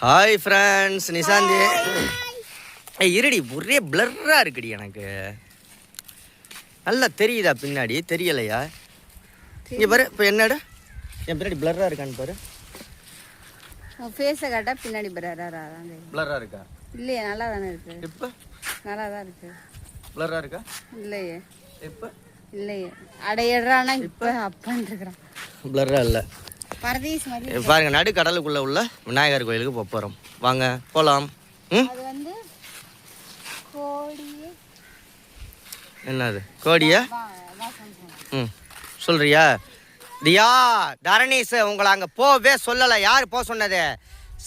Hi friends, Nishanthi. இருடி, ஒரே பிளர்ராக இருக்குடி எனக்கு. நல்லா தெரியுதா பின்னாடி? தெரியலையா? இங்கே பாரு, இப்போ என்னடா என் பின்னாடி பிளர்ராக இருக்கான்னு பாரு. ஃபேஸை காட்டா பின்னாடி பிளர்ராக இருக்கா? இல்லையே, நல்லா தானே இருக்கு. இப்போ நல்லா தான் இருக்கு. பிளர்ராக இருக்கா? இல்லையே. இப்போ இல்லையே, அடையிடுறானா இப்போ அப்பான்னு இருக்கிறான். பிளர்ராக இல்லை. பரதேசி மாதிரி பாருங்க, நடுக்கடலுக்குள்ள உள்ள விநாயகர் கோயிலுக்கு போகிறோம். வாங்க போகலாம். அது வந்து கோடியே. என்னது கோடியா? சொல்றியா? தியா தரணீஸ் உங்களை அங்கே போவே சொல்லலை. யார் போக சொன்னது?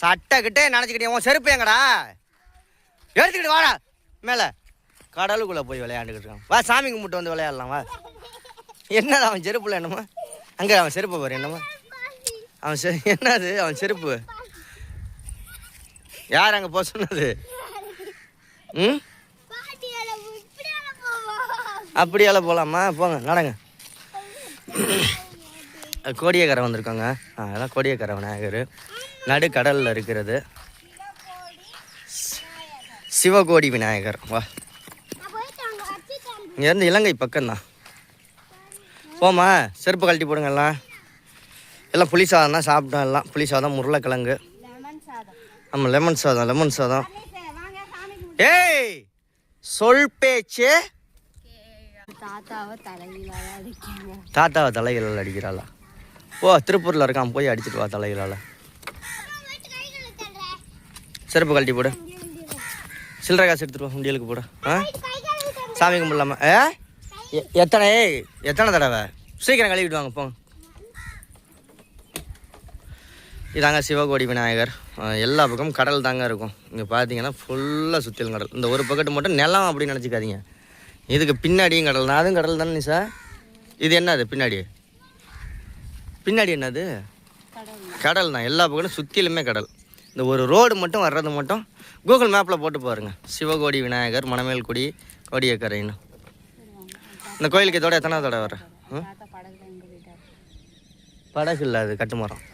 சட்டைக்கிட்டே நினச்சிக்கிட்டே உன் செருப்பு எங்கடா? எடுத்துக்கிட்டு வாடா மேலே. கடலுக்குள்ளே போய் விளையாண்டுக்கிட்டு இருக்கான். வா, சாமி கும்பிட்டு வந்து விளையாடலாம் வா. என்னது அவன் செருப்புல என்னம்மா? அங்கே அவன் செருப்பை பாரு என்னம்மா. அவன் என்னது அவன் செருப்பு? யார் அங்கே போக சொன்னது? அப்படியால போகலாமா? போங்க, நடங்க. கோடியக்கரை வந்திருக்காங்க. அதான் கோடியக்கரை விநாயகர் நடுக்கடலில் இருக்கிறது. சிவகோடி விநாயகர். வா, இங்கேருந்து இலங்கை பக்கம்தான். போமா, செருப்பு கழட்டி போடுங்க. எல்லாம் புளி சாதம் தான் சாப்பிட்டோம். எல்லாம் புளி சாதம், உருளைக்கிழங்கு. ஆமாம், லெமன் சாதம். ஏய், சொல் பேச்சு. தாத்தாவை தலைகளால் அடிக்கிறாளா? ஓ, திருப்பூரில் இருக்கான், போய் அடிச்சுட்டு வா தலைகளால். செருப்பு கழட்டி போடு. சில்லறை காசு எடுத்துட்டு வா, முடியலுக்கு போடு. சாமி கும்பிடலாமா? எத்தனை தடவை? சீக்கிரம் கழுவிட்டு வாங்க போங்க. இதாங்க சிவகோடி விநாயகர். எல்லா பக்கமும் கடல் தாங்க இருக்கும். இங்கே பார்த்தீங்கன்னா ஃபுல்லாக சுற்றிலும் கடல். இந்த ஒரு பக்கத்து மட்டும் நிலம் அப்படின்னு நினச்சிக்காதீங்க. இதுக்கு பின்னாடியும் கடல் தான். அதுவும் கடல் தானே சார். இது என்னது பின்னாடி? என்னது? கடல் தான். எல்லா பக்கமும் சுற்றிலுமே கடல். இந்த ஒரு ரோடு மட்டும் வர்றது மட்டும் கூகுள் மேப்பில் போட்டு பாருங்கள். சிவகோடி விநாயகர் மணமேல்குடி கோடியக்கரைன்னு. இந்த கோயிலுக்கு இதோட எத்தனை தடவை வர? படகு இல்லை, அது கட்டுமரம்.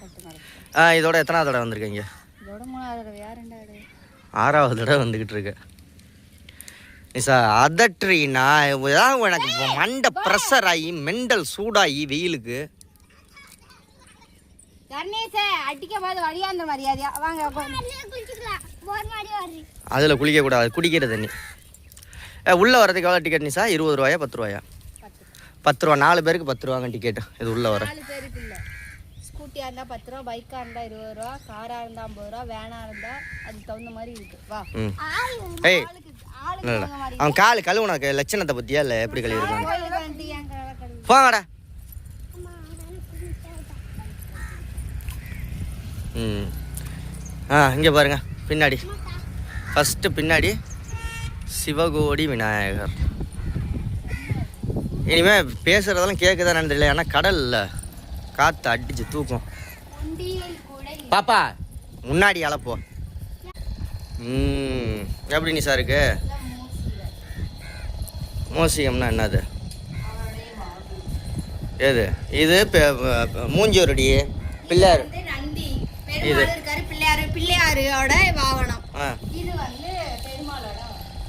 இதோட எத்தனாவது தடவை வந்திருக்கீங்க? 6வது தடவை வந்துக்கிட்டு இருக்கு. சார் அதட்ரினா எனக்கு மண்டை ப்ரெஷர் ஆகி மெண்டல் சூடாகி வெயிலுக்கு. அதில் குளிக்கக்கூடாது, குடிக்கிற தண்ணி. உள்ளே வரதுக்கு எவ்வளோ டிக்கெட் நிசா? 20 ரூபாயா 10 ரூபாயா? 10 ரூபா. 4 பேருக்கு 10 ரூபாங்க டிக்கெட்டு. இது உள்ளே வர. ஸ்கூட்டியாக இருந்தால் 10 ரூபா, பைக்காக இருந்தால் 20 ரூபா, காராக இருந்தால் 50 ரூபா, வேனாக இருந்தால் அதுக்கு தகுந்த மாதிரி இருக்கு. வா. ஏய், அவன் கால் கழுவுன லட்சணத்தை பற்றியா இல்லை எப்படி கழுவிருக்காங்க? போங்கடா. இங்கே பாருங்க பின்னாடி. ஃபஸ்ட்டு பின்னாடி சிவகோடி விநாயகர். இனிமேல் பேசுகிறதெல்லாம் கேட்குதானு தெரியல. ஏன்னா கடல் இல்லை, காற்று அடிச்சு தூக்கும். பாப்பா முன்னாடி அழப்போ. எப்படி நிசா இருக்கு? மோசியம்னா என்னது? எது இது? மூஞ்சூரடி பிள்ளையார். இது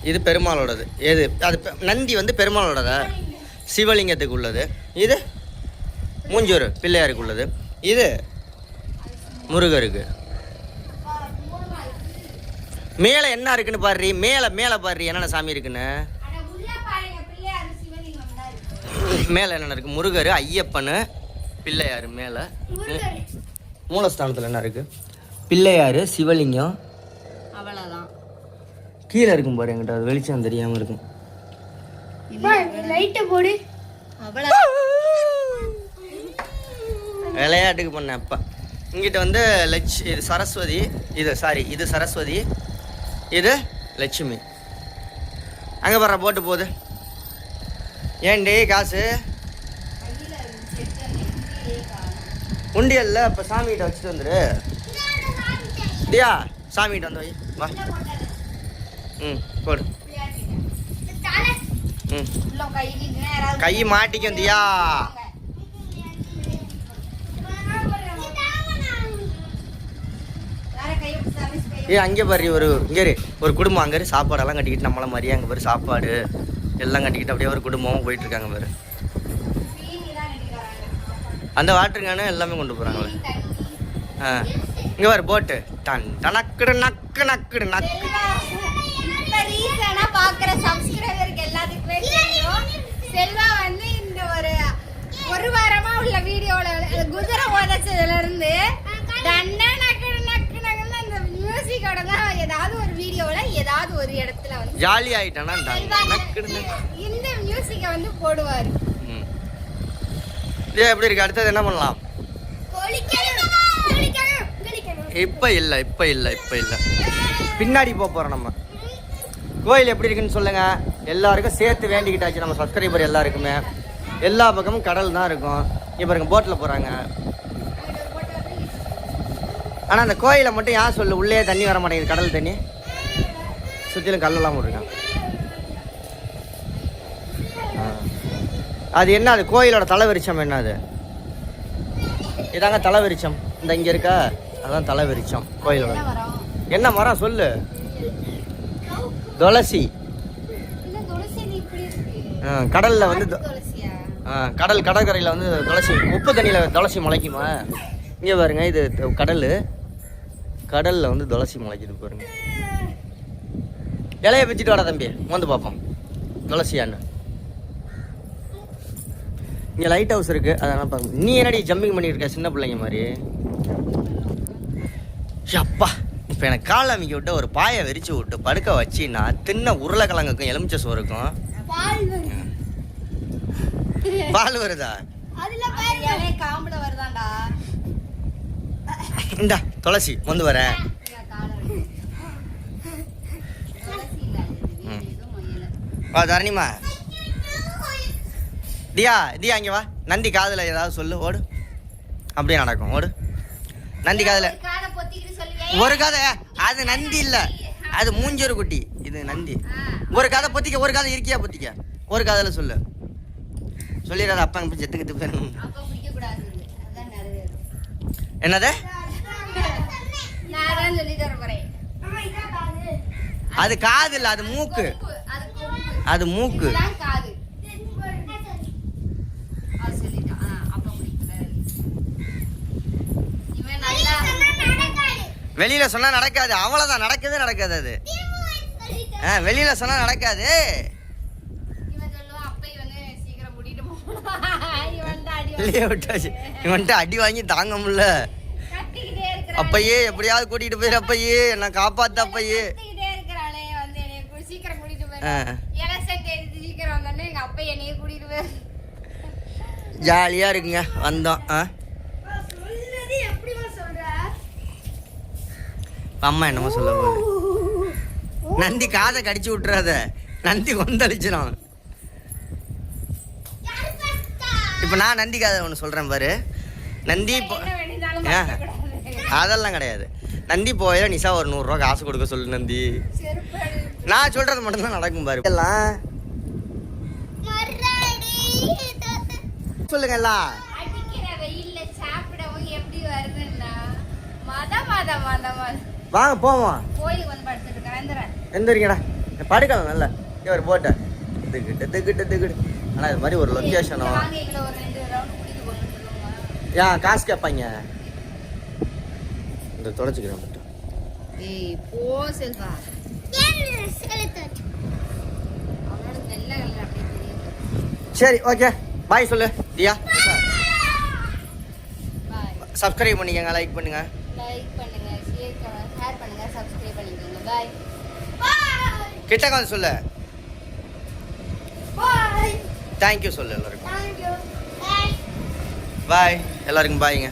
இது பெருமாளோடது. எது அது? நந்தி வந்து பெருமாளோடதா? சிவலிங்கத்துக்கு உள்ளது. இது மூஞ்சூர் பிள்ளையாருக்கு உள்ளது. இது முருகருக்கு. மேலே என்ன இருக்குன்னு பாரு. மேலே பாரு என்னென்ன சாமி இருக்குன்னு. மேலே என்னென்ன இருக்கு? முருகர், ஐயப்பன், பிள்ளையார். மேலே மூலஸ்தானத்தில் என்ன இருக்கு? பிள்ளையார், சிவலிங்கம். அவ்வளோதான். கீழே இருக்கும் பாரு, என்கிட்ட அது வெளிச்சம் தெரியாமல் இருக்கும். விளையாட்டுக்கு பண்ண அப்பா. இங்கிட்ட வந்து இது சரஸ்வதி. இது சரஸ்வதி, இது லட்சுமி. அங்கே பாரு போட்டு போகுது. ஏன்டி காசு உண்டியல்ல? இப்போ சாமிகிட்ட வச்சுட்டு வந்துடு. தியா சாமிகிட்ட வந்து வை. வா. போடு. கை மாட்டிக்கும் தியா. கை ஏ அங்கே பாரு ஒரு குடும்பம் அங்கே சாப்பாடெல்லாம் கட்டிக்கிட்டு நம்மள மாதிரியே அங்கே பாரு சாப்பாடு எல்லாம் கட்டிக்கிட்டு அப்படியே ஒரு குடும்பமும் போயிட்டு இருக்காங்க பாரு. அந்த வாட்டர் கேனு எல்லாமே கொண்டு போகிறாங்களே. இங்கே பாரு போட்டு டன் டனக்குடு நக்கு நக்குடு நக்கு. பாக்குற சப்ஸ்கிரைபருக்கு எல்லாத்துக்குமே தெரியும் செல்வா வந்து இந்த ஒரு வாரமா உள்ள வீடியோல குதிரை உதச்சதுல இருந்து அந்த மியூசிக்கோட தான் ஏதாவது ஒரு வீடியோல ஏதாவது ஒரு இடத்துல வந்து ஜாலி ஆயிட்டானா இந்த மியூசிக்கை வந்து போடுவாரு. எப்படி இருக்கு? அடுத்தது என்ன பண்ணலாம்? இப்ப இல்ல பின்னாடி போறோம். நம்ம கோயில் எப்படி இருக்குன்னு சொல்லுங்க. எல்லாருக்கும் சேர்த்து வேண்டிக்கிட்டாச்சு நம்ம சப்ஸ்கிரைபர் எல்லாருக்குமே. எல்லா பக்கமும் கடல் தான் இருக்கும். இப்போ பாருங்க போட்டில் போகிறாங்க. ஆனால் அந்த கோயிலை மட்டும் ஏன் சொல்லு உள்ளே தண்ணி வர மாட்டேங்குது, கடல் தண்ணி சுற்றிலும் கல்லெல்லாம் போட்டிருக்கான். அது என்ன? அது கோயிலோட தலைவிரிச்சம். என்ன அது? இதாங்க தலைவிரிச்சம். இந்த இங்கே இருக்கா, அதான் தலைவிரிச்சம் கோயிலோட. என்ன மரம் சொல்லு? துளசி. கடலில் வந்து கடற்கரையில் வந்து துளசி, உப்பு தண்ணியில் துளசி முளைக்குமா? இங்கே பாருங்க, இது கடலில் வந்து துளசி முளைக்குது பாருங்க. இலையை பிச்சுட்டு வாடா தம்பி, வந்து பார்ப்போம் துளசியான்னு. இங்கே லைட் ஹவுஸ் இருக்குது, அதெல்லாம் பார்க்க. நீ என்னடி ஜம்பிங் பண்ணிட்டு இருக்க சின்ன பிள்ளைங்க மாதிரி? அப்பா, இப்போ எனக்கு கால் அமைக்க விட்டு ஒரு பாயை விரிச்சு விட்டு படுக்க வச்சு நான் தின்ன உருளைக்கிழங்குக்கும் எலுமிச்சை சோறுக்கும் பால் வருதா? இந்தா துளசி வந்து வர. தரணிமா, தியா இங்கே வா. நந்தி காதில் ஏதாவது சொல்லு, ஓடு. அப்படியே நடக்கும், ஓடு. நந்தி காதில் ஒரு கதை. அது நந்தி இல்லை, அது மூஞ்சொரு குட்டி. இது நந்தி. ஒரு கதை பொத்திக்க, ஒரு கதை இருக்கியா பொத்திக்க. ஒரு கதையில் சொல்லு. சொல்லிடாத அப்பா இப்போ செத்துக்கிட்டு போயிடும். என்னது? அது காது இல்லை, அது மூக்கு. அது மூக்கு. வெளியில சொன்னா நடக்காது, அவ்வளவுதான். நடக்காது அது. வெளியில சொன்னா நடக்காது. இவன்ட்டு அடி வாங்கி தாங்க முடியல. அப்பையே எப்படியாவது கூட்டிட்டு போயிரு, அப்பையே என்ன காப்பாத்து, அப்பையே. ஜாலியா இருக்குங்க, வந்தோம். அம்மா என்னமோ சொல்ல போகுது. நந்தி காதை கடிச்சு விட்டுறாத, நந்தி கொந்தளிச்சிடும். இப்போ நான் நந்தி காதை ஒன்று சொல்கிறேன் பாரு. நந்தி இப்போ அதெல்லாம் கிடையாது. நந்தி போயில நிஷா ஒரு 100 ரூபா காசு கொடுக்க சொல்லு நந்தி. நான் சொல்றது மட்டும்தான் நடக்கும் பாரு. எல்லாம் சொல்லுங்க எல்லாம். வாங்க போவோம். எந்திரிக்கடா, படுக்கலாம் நல்லா. ஒரு போட்ட திக்கிட்டு. ஆனால் இது மாதிரி ஒரு லொக்கேஷனும் ஏன் காசு கேட்பாங்க. இந்த தொடச்சிக்கிறேன் மட்டும். சரி, ஓகே, பாய் சொல்லு தியா. சப்ஸ்கிரைப் பண்ணிக்கங்க, லைக் பண்ணுங்க, ஷேர் பண்ணுங்க, சப்ஸ்கிரைப் பண்ணிக்கோங்க. பாய். கிட்ட வந்து சொல்லு. பாய். தேங்க்யூ சொல்லு எல்லாருக்கும். பாய் எல்லாருக்கும். பாய்ங்க.